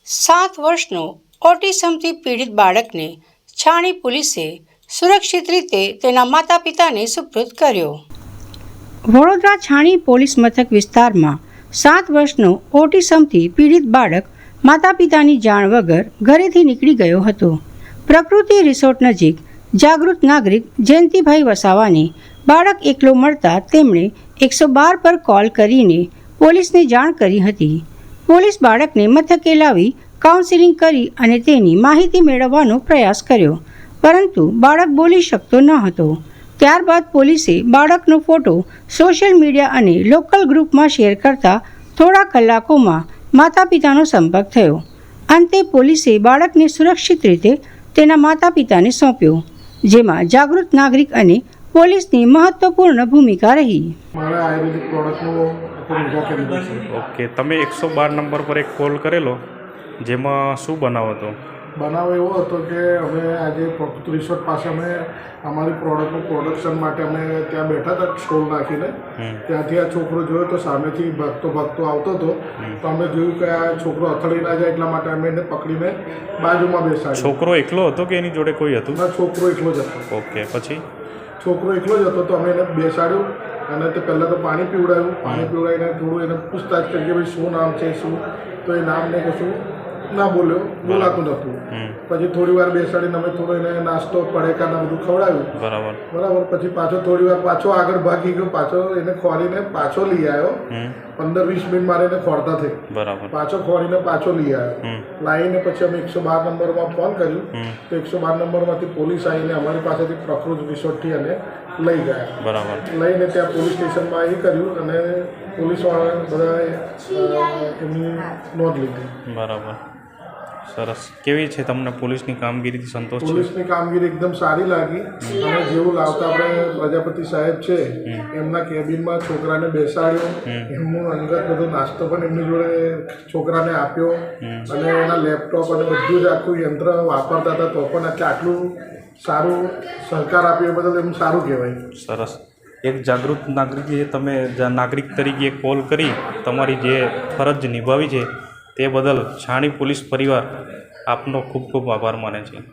7 વર્ષનો ઓટિઝમથી પીડિત બાળકને છાણી પોલીસે સુરક્ષિત રીતે તેના માતા પિતાને સુપરત કર્યો। વડોદરા છાણી પોલીસ મથક વિસ્તારમાં 7 વર્ષનો ઓટિઝમથી પીડિત બાળક માતા પિતાની જાણ વગર ઘરેથી નીકળી ગયો હતો। પ્રકૃતિ રિસોર્ટ નજીક જાગૃત નાગરિક જયંતિભાઈ વસાવાને બાળક એકલો મળતા તેમણે 112 પર કોલ કરીને પોલીસને જાણ કરી હતી। પોલીસ બાળકને મથકે લાવી કાઉન્સિલિંગ કરી અને તેની માહિતી મેળવવાનો પ્રયાસ કર્યો, પરંતુ બાળક બોલી શકતો ન હતો। ત્યારબાદ પોલીસે બાળકનો ફોટો સોશિયલ મીડિયા અને લોકલ ગ્રુપમાં શેર કરતા થોડા કલાકોમાં માતા પિતાનો સંપર્ક થયો। અંતે પોલીસે બાળકને સુરક્ષિત રીતે તેના માતા પિતાને સોંપ્યો, જેમાં જાગૃત નાગરિક અને પોલીસની મહત્વપૂર્ણ ભૂમિકા રહી। મારા આયુર્વેદિક પ્રોડક્ટનો ઓકે, તમે 112 નંબર પર એક કોલ કરેલો, જેમાં શું બનાવ હતો? બનાવ એવો હતો કે અમે આજે પ્રકૃતિ રિસોર્ટ પાસે અમે અમારી પ્રોડક્ટનું પ્રોડક્શન માટે અમે ત્યાં બેઠા હતા સ્ટોલ નાખીને। ત્યાંથી આ છોકરો જોયો તો સામેથી ભાગતો આવતો હતો, તો અમે જોયું કે આ છોકરો અથડી ના જાય એટલા માટે અમે એને પકડીને બાજુમાં બેસાડ્યો। છોકરો એકલો હતો કે એની જોડે કોઈ હતું? ના, છોકરો એકલો જ હતો। ઓકે, પછી છોકરો એકલો જ હતો તો અમે એને બેસાડ્યું અને તે પહેલાં તો પાણી પીવડાવીને થોડું એને પૂછતાછ કરી કે ભાઈ શું નામ છે શું, તો એ નામ ને કશું ના બોલાતું નહોતું। પછી થોડી વાર બેસાડીને અમે થોડો એને નાસ્તો પડેકાને બધું ખવડાવ્યું। બરાબર। પછી પાછો થોડી વાર પાછો આગળ ભાગી ગયો, પાછો એને ખોરીને પાછો લઈ આવ્યો। 15-20 મિનિટ મારે એને ખોરતા થઈ, પાછો ખોરીને પાછો લઈ આવ્યો। લાવીને પછી અમે 112 નંબરમાં ફોન કર્યું, તો 112 નંબરમાંથી પોલીસ આવીને અમારી પાસેથી પ્રકૃતિ રિસોર્ટથી એને લઈ ગયા। લઈને ત્યાં પોલીસ સ્ટેશનમાં એ કર્યું અને પોલીસવાળાને બધાએ એમની નોંધ લીધી। બરાબર, સરસ। કેવી છે તમને પોલીસની કામગીરીથી સંતોષ છે? પોલીસની કામગીરી એકદમ સારી લાગી। અને જેવું લાવતા આપણે પ્રજાપતિ સાહેબ છે એમના કેબિનમાં છોકરાને બેસાડ્યો, એમનું અંગત બધો નાસ્તો પણ એમની જોડે છોકરાને આપ્યો, અને એના લેપટોપ અને બધું જ આખું યંત્ર વાપરતા હતા તો પણ આટલું સારું સહકાર આપ્યો એ બદલ એમ સારું કહેવાય। સરસ। એક જાગૃત નાગરિક તરીકે કોલ કરી તમારી જે ફરજ નિભાવી છે તે બદલ છાણી પોલીસ પરિવાર આપનો ખૂબ ખૂબ આભાર માને છે।